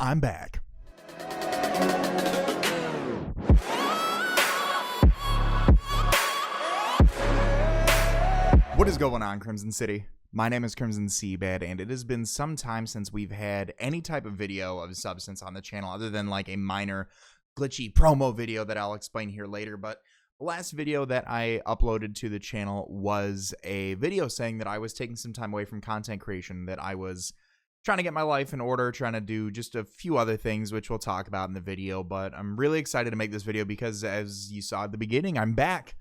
I'm back. What is going on, Crimson City? My name is Crimson Seabed, and it has been some time since we've had any type of video of substance on the channel other than like a minor glitchy promo video that I'll explain here later. But the last video that I uploaded to the channel was a video saying that I was taking some time away from content creation, that I was trying to get my life in order, trying to do just a few other things, which we'll talk about in the video. But I'm really excited to make this video because, as you saw at the beginning, I'm back.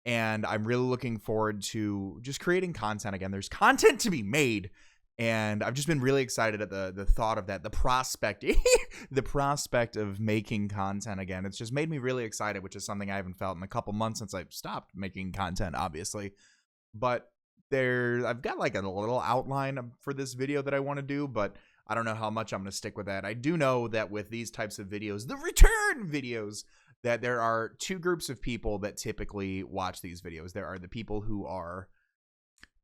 And I'm really looking forward to just creating content again. There's content to be made. And I've just been really excited at the thought of that, the prospect, the prospect of making content again. It's just made me really excited, which is something I haven't felt in a couple months since I stopped making content, obviously. But I've got like a little outline for this video that I want to do, but I don't know how much I'm going to stick with that. I do know that with these types of videos, the return videos, that there are two groups of people that typically watch these videos. There are the people who are,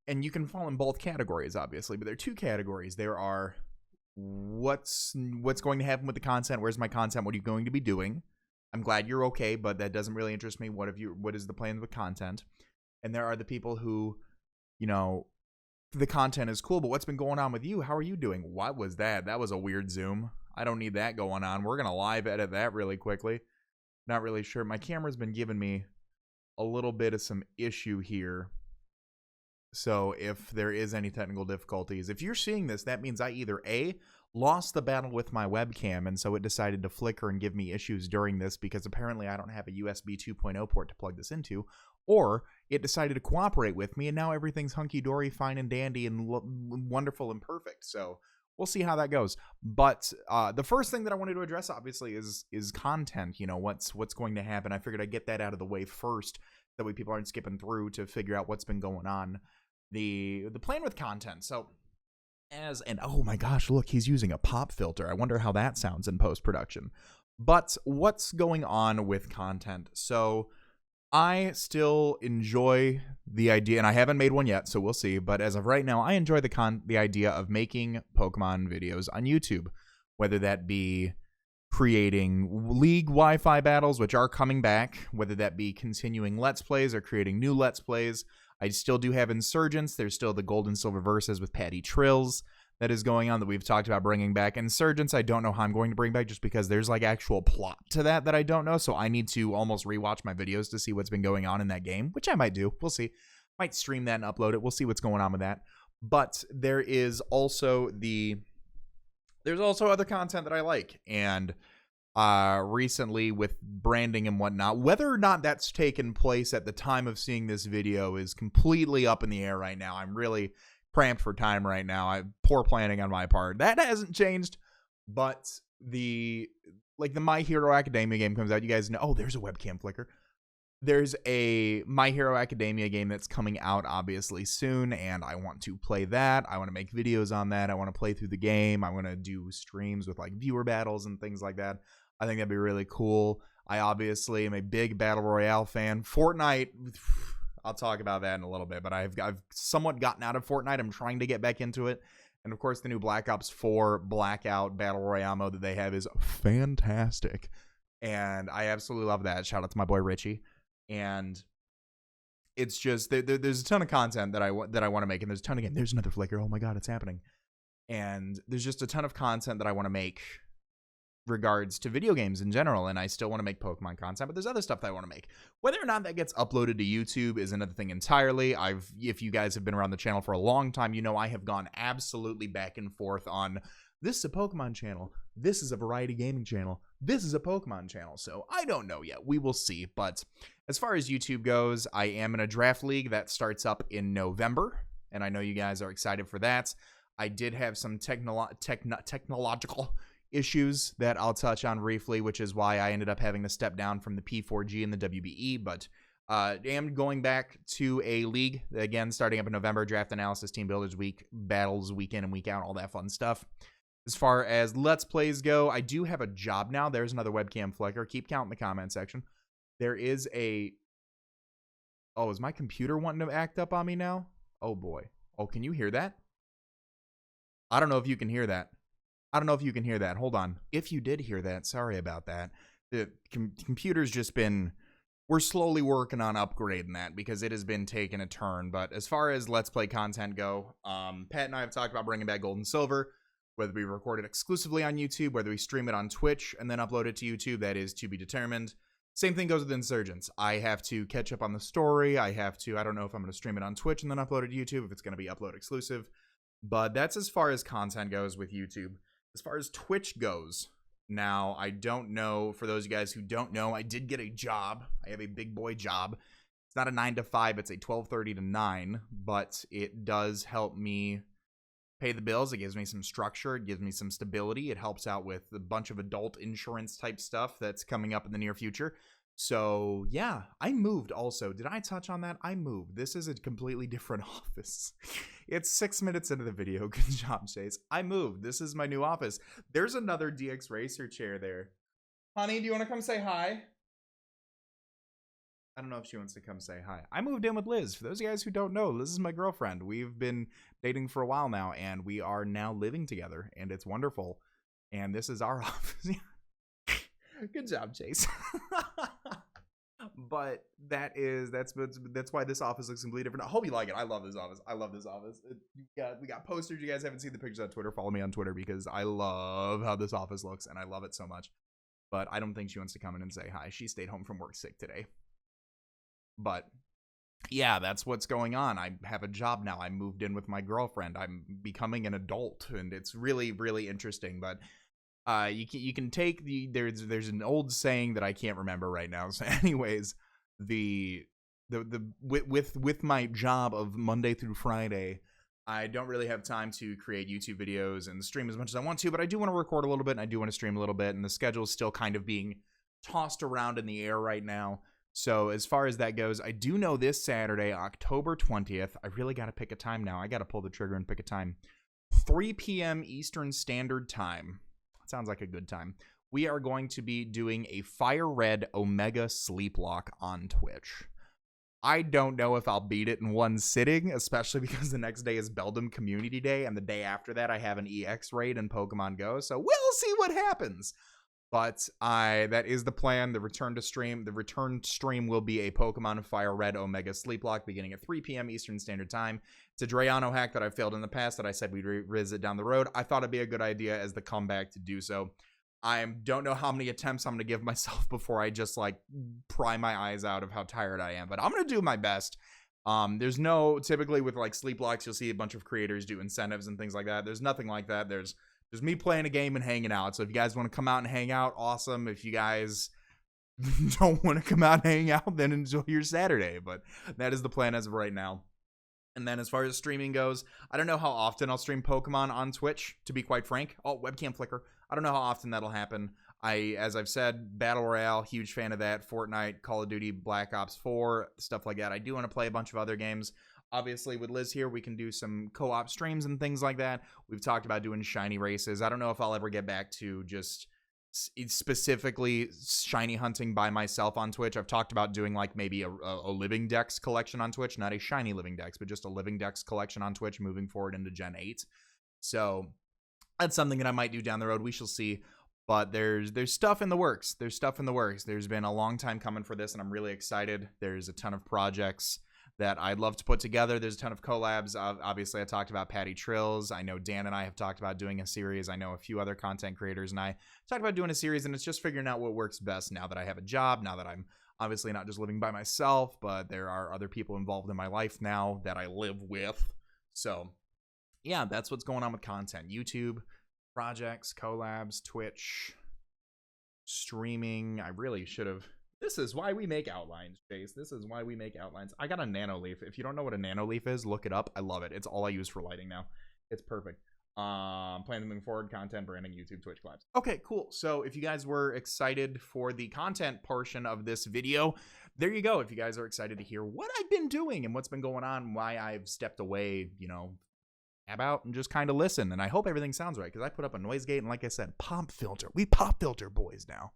and you can fall in both categories, obviously, but there are two categories. There are what's going to happen with the content? Where's my content? What are you going to be doing? I'm glad you're okay, but that doesn't really interest me. What is the plan with content? And there are the people who, you know, the content is cool, but what's been going on with you? How are you doing? What was that? That was a weird zoom. I don't need that going on. We're going to live edit that really quickly. Not really sure. My camera's been giving me a little bit of some issue here. So if there is any technical difficulties, if you're seeing this, that means I either A, lost the battle with my webcam, and so it decided to flicker and give me issues during this because apparently I don't have a USB 2.0 port to plug this into, or it decided to cooperate with me and now everything's hunky-dory, fine and dandy and wonderful and perfect. So we'll see how that goes. But the first thing that I wanted to address, obviously, is content. You know, what's going to happen. I figured I'd get that out of the way first. That way people aren't skipping through to figure out what's been going on. The plan with content. So, oh my gosh, look, he's using a pop filter. I wonder how that sounds in post-production. But what's going on with content? So I still enjoy the idea, and I haven't made one yet, so we'll see. But as of right now, I enjoy the idea of making Pokemon videos on YouTube, whether that be creating League Wi-Fi battles, which are coming back, whether that be continuing Let's Plays or creating new Let's Plays. I still do have Insurgents. There's still the Gold and Silver Verses with Patty Trills that is going on that we've talked about bringing back. Insurgents, I don't know how I'm going to bring back just because there's like actual plot to that I don't know. So I need to almost rewatch my videos to see what's been going on in that game, which I might do. We'll see. Might stream that and upload it. We'll see what's going on with that. But there is also other content that I like. And recently with branding and whatnot, whether or not that's taken place at the time of seeing this video is completely up in the air right now. I'm really cramped for time right now. Poor planning on my part. That hasn't changed, but the My Hero Academia game comes out. You guys know, oh, there's a webcam flicker. There's a My Hero Academia game that's coming out obviously soon, and I want to play that. I want to make videos on that. I want to play through the game. I want to do streams with like viewer battles and things like that. I think that'd be really cool. I obviously am a big Battle Royale fan. Fortnite, I'll talk about that in a little bit, but I've somewhat gotten out of Fortnite. I'm trying to get back into it. And of course, the new Black Ops 4 Blackout Battle Royale mode that they have is fantastic. And I absolutely love that. Shout out to my boy Richie. And it's just, there's a ton of content that I want to make. And there's a ton again. There's another flicker. Oh my God, it's happening. And there's just a ton of content that I want to make regards to video games in general, and I still want to make Pokemon content, but there's other stuff that I want to make. Whether or not that gets uploaded to YouTube is another thing entirely. If you guys have been around the channel for a long time, you know I have gone absolutely back and forth on, this is a Pokemon channel, this is a variety gaming channel, this is a Pokemon channel, so I don't know yet. We will see. But as far as YouTube goes, I am in a draft league that starts up in November, and I know you guys are excited for that. I did have some technological issues that I'll touch on briefly, which is why I ended up having to step down from the P4G and the WBE, but am going back to a league, again, starting up in November, draft analysis, team builders week, battles week in and week out, all that fun stuff. As far as Let's Plays go, I do have a job now. There's another webcam flicker. Keep count in the comment section. There is a... Oh, is my computer wanting to act up on me now? Oh, boy. Oh, can you hear that? I don't know if you can hear that. I don't know if you can hear that. Hold on. If you did hear that, sorry about that. The computer's just been, we're slowly working on upgrading that because it has been taking a turn. But as far as Let's Play content go, Pat and I have talked about bringing back Gold and Silver, whether we record it exclusively on YouTube, whether we stream it on Twitch and then upload it to YouTube, that is to be determined. Same thing goes with Insurgents. I have to catch up on the story. I don't know if I'm going to stream it on Twitch and then upload it to YouTube, if it's going to be upload exclusive. But that's as far as content goes with YouTube. As far as Twitch goes, now, I don't know, for those of you guys who don't know, I did get a job. I have a big boy job. It's not a 9 to 5, it's a 12:30 to 9, but it does help me pay the bills. It gives me some structure. It gives me some stability. It helps out with a bunch of adult insurance type stuff that's coming up in the near future. So, yeah, I moved also. Did I touch on that? I moved. This is a completely different office. It's 6 minutes into the video. Good job, Chase. I moved. This is my new office. There's another DX Racer chair there. Honey, do you want to come say hi? I don't know if she wants to come say hi. I moved in with Liz. For those of you guys who don't know, Liz is my girlfriend. We've been dating for a while now, and we are now living together, and it's wonderful. And this is our office. Good job, Chase. But that's why this office looks completely different. I hope you like it. I love this office. I love this office. We got posters. You guys haven't seen the pictures on Twitter. Follow me on Twitter because I love how this office looks, and I love it so much. But I don't think she wants to come in and say hi. She stayed home from work sick today. But yeah, that's what's going on. I have a job now. I moved in with my girlfriend. I'm becoming an adult, and it's really, really interesting. But you can take there's an old saying that I can't remember right now. So anyways, with my job of Monday through Friday, I don't really have time to create YouTube videos and stream as much as I want to, but I do want to record a little bit and I do want to stream a little bit, and the schedule is still kind of being tossed around in the air right now. So as far as that goes, I do know this Saturday, October 20th, I really got to pick a time now. I got to pull the trigger and pick a time. 3 p.m. Eastern Standard Time. Sounds like a good time. We are going to be doing a Fire Red Omega Sleep Lock on Twitch. I don't know if I'll beat it in one sitting, especially because the next day is Beldum Community Day, and the day after that I have an EX raid in Pokemon Go, so we'll see what happens. But that is the plan. The return stream will be a Pokemon Fire Red Omega Sleep Lock beginning at 3 p.m. Eastern Standard Time. It's a Drayano hack that I failed in the past that I said we'd revisit down the road. I thought it'd be a good idea as the comeback to do so. I don't know how many attempts I'm going to give myself before I just like pry my eyes out of how tired I am, but I'm going to do my best. There's no, typically with like sleep locks, you'll see a bunch of creators do incentives and things like that. There's nothing like that. There's me playing a game and hanging out. So if you guys want to come out and hang out, awesome. If you guys don't want to come out and hang out, then enjoy your Saturday. But that is the plan as of right now. And then as far as streaming goes, I don't know how often I'll stream Pokemon on Twitch, to be quite frank. Oh, webcam flicker. I don't know how often that'll happen. As I've said, Battle Royale, huge fan of that. Fortnite, Call of Duty, Black Ops 4, stuff like that. I do want to play a bunch of other games. Obviously, with Liz here, we can do some co-op streams and things like that. We've talked about doing shiny races. I don't know if I'll ever get back to just specifically shiny hunting by myself on Twitch. I've talked about doing like maybe a Living Dex collection on Twitch. Not a shiny Living Dex, but just a Living Dex collection on Twitch moving forward into Gen 8. So that's something that I might do down the road. We shall see. But there's stuff in the works. There's stuff in the works. There's been a long time coming for this, and I'm really excited. There's a ton of projects that I'd love to put together. There's a ton of collabs. Obviously, I talked about Patty Trills. I know Dan and I have talked about doing a series. I know a few other content creators and I talked about doing a series, and it's just figuring out what works best now that I have a job, now that I'm obviously not just living by myself, but there are other people involved in my life now that I live with. So, yeah, that's what's going on with content. YouTube, projects, collabs, Twitch, streaming. I really should have... This is why we make outlines, Chase. This is why we make outlines. I got a nano leaf. If you don't know what a nano leaf is, look it up. I love it. It's all I use for lighting now. It's perfect. Planning moving forward, content, branding, YouTube, Twitch collabs. Okay, cool. So if you guys were excited for the content portion of this video, there you go. If you guys are excited to hear what I've been doing and what's been going on, why I've stepped away, you know, about and just kind of listen. And I hope everything sounds right, because I put up a noise gate, and like I said, pop filter. We pop filter boys now.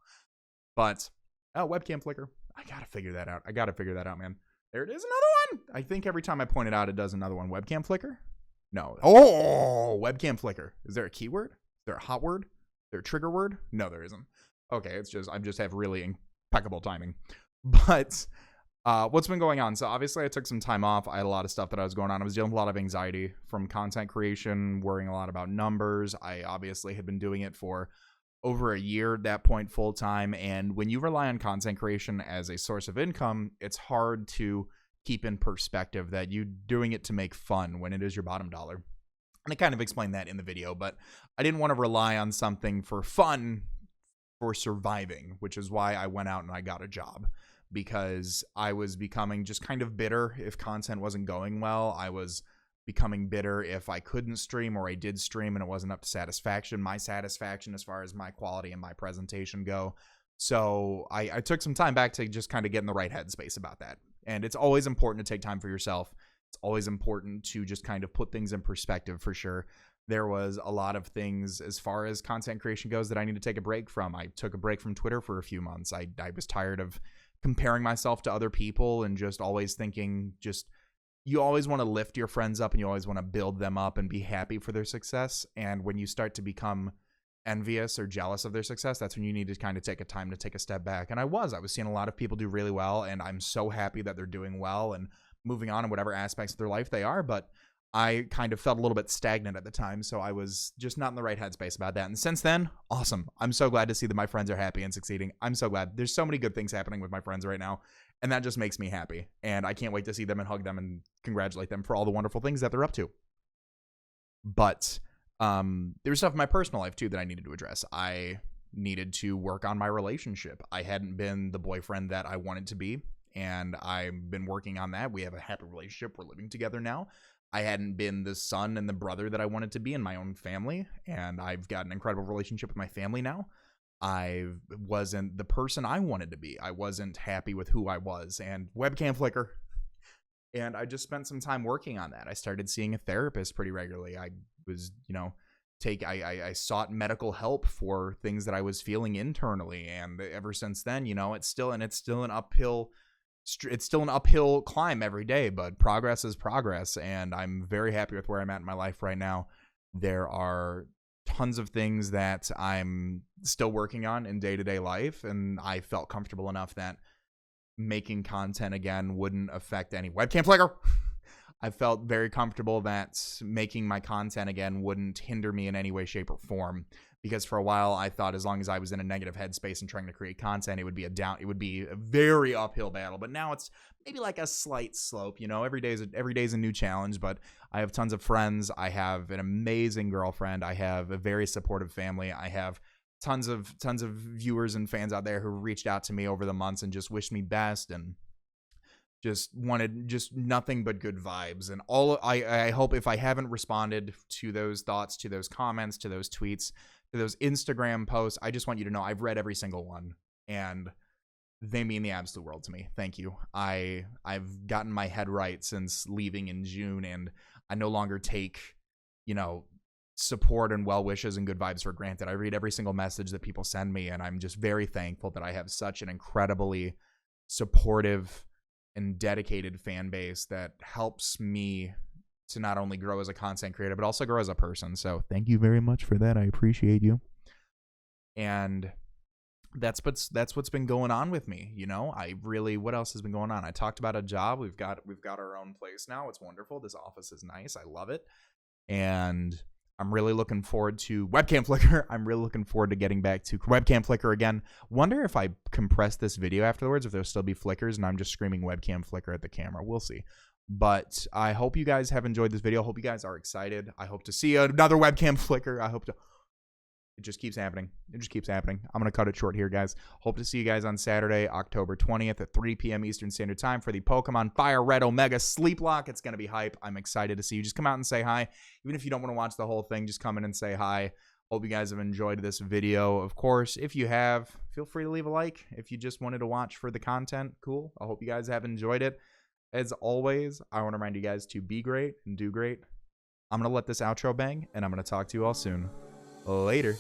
But... oh, webcam flicker. I gotta figure that out. Man. There it is, another one. I think every time I point it out, it does another one. Webcam flicker? No. Oh, webcam flicker. Is there a keyword? Is there a hot word? There a trigger word? No, there isn't. Okay, it's just I just have really impeccable timing. But what's been going on? So obviously I took some time off. I had a lot of stuff that I was going on. I was dealing with a lot of anxiety from content creation, worrying a lot about numbers. I obviously had been doing it for over a year at that point full time. And when you rely on content creation as a source of income, it's hard to keep in perspective that you're doing it to make fun when it is your bottom dollar. And I kind of explained that in the video, but I didn't want to rely on something for fun for surviving, which is why I went out and I got a job, because I was becoming just kind of bitter if content wasn't going well. I was becoming bitter if I couldn't stream, or I did stream and it wasn't up to satisfaction, my satisfaction as far as my quality and my presentation go. So I took some time back to just kind of get in the right headspace about that. And it's always important to take time for yourself. It's always important to just kind of put things in perspective, for sure. There was a lot of things as far as content creation goes that I need to take a break from. I took a break from Twitter for a few months. I was tired of comparing myself to other people and just always thinking, you always want to lift your friends up and you always want to build them up and be happy for their success. And when you start to become envious or jealous of their success, that's when you need to kind of take a time to take a step back. And I was seeing a lot of people do really well, and I'm so happy that they're doing well and moving on in whatever aspects of their life they are. But I kind of felt a little bit stagnant at the time, so I was just not in the right headspace about that. And since then, awesome. I'm so glad to see that my friends are happy and succeeding. I'm so glad. There's so many good things happening with my friends right now, and that just makes me happy. And I can't wait to see them and hug them and congratulate them for all the wonderful things that they're up to. But there's stuff in my personal life too that I needed to address. I needed to work on my relationship. I hadn't been the boyfriend that I wanted to be, and I've been working on that. We have a happy relationship. We're living together now. I hadn't been the son and the brother that I wanted to be in my own family, and I've got an incredible relationship with my family now. I wasn't the person I wanted to be. I wasn't happy with who I was, and webcam flicker. And I just spent some time working on that. I started seeing a therapist pretty regularly. I was, I sought medical help for things that I was feeling internally, and ever since then, it's still an uphill climb every day, but progress is progress, and I'm very happy with where I'm at in my life right now. There are tons of things that I'm still working on in day-to-day life, and I felt comfortable enough that making content again wouldn't affect any webcam flicker. I felt very comfortable that making my content again wouldn't hinder me in any way, shape, or form. Because for a while I thought as long as I was in a negative headspace and trying to create content, it would be a very uphill battle. But now it's maybe like a slight slope. Every day is a new challenge. But I have tons of friends. I have an amazing girlfriend. I have a very supportive family. I have tons of viewers and fans out there who reached out to me over the months and just wished me best and just wanted nothing but good vibes. And I hope, if I haven't responded to those thoughts, to those comments, to those tweets, to those Instagram posts, I just want you to know I've read every single one, and they mean the absolute world to me. Thank you. I've gotten my head right since leaving in June, and I no longer take, support and well wishes and good vibes for granted. I read every single message that people send me, and I'm just very thankful that I have such an incredibly supportive and dedicated fan base that helps me to not only grow as a content creator, but also grow as a person. So thank you very much for that. I appreciate you. And that's what's been going on with me. What else has been going on? I talked about a job. We've got our own place now. It's wonderful. This office is nice. I love it. And I'm really looking forward to webcam flicker. I'm really looking forward to getting back to webcam flicker again. Wonder if I compress this video afterwards, if there'll still be flickers and I'm just screaming webcam flicker at the camera. We'll see. But I hope you guys have enjoyed this video. I hope you guys are excited. I hope to see another webcam flicker. It just keeps happening. It just keeps happening. I'm going to cut it short here, guys. Hope to see you guys on Saturday, October 20th at 3 p.m. Eastern Standard Time for the Pokemon Fire Red Omega Sleep Lock. It's going to be hype. I'm excited to see you. Just come out and say hi. Even if you don't want to watch the whole thing, just come in and say hi. Hope you guys have enjoyed this video. Of course, if you have, feel free to leave a like. If you just wanted to watch for the content, cool. I hope you guys have enjoyed it. As always, I want to remind you guys to be great and do great. I'm going to let this outro bang, and I'm going to talk to you all soon. Later.